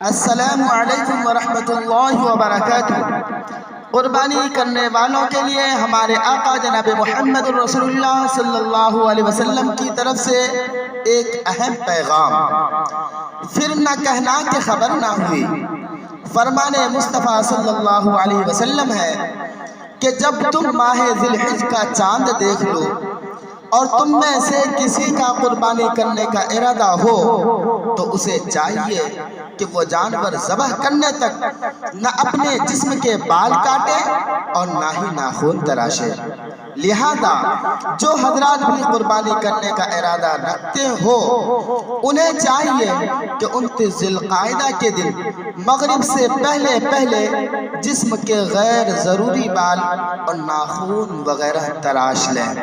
السلام علیکم ورحمۃ اللہ وبرکاتہ۔ قربانی کرنے والوں کے لیے ہمارے آقا جناب محمد رسول اللہ صلی اللہ علیہ وسلم کی طرف سے ایک اہم پیغام، پھر نہ کہنا کہ خبر نہ ہوئی۔ فرمان مصطفیٰ صلی اللہ علیہ وسلم ہے کہ جب تم ماہ ذی الحجہ کا چاند دیکھ لو اور تم میں سے کسی کا قربانی کرنے کا ارادہ ہو تو اسے چاہیے کہ وہ جانور ذبح کرنے تک نہ اپنے جسم کے بال کاٹے اور نہ ہی ناخن تراشے۔ لہذا جو حضرات بھی قربانی کرنے کا ارادہ رکھتے ہو انہیں چاہیے کہ 29 ذی القعدہ کے دن مغرب سے پہلے جسم کے غیر ضروری بال اور ناخن وغیرہ تراش لیں۔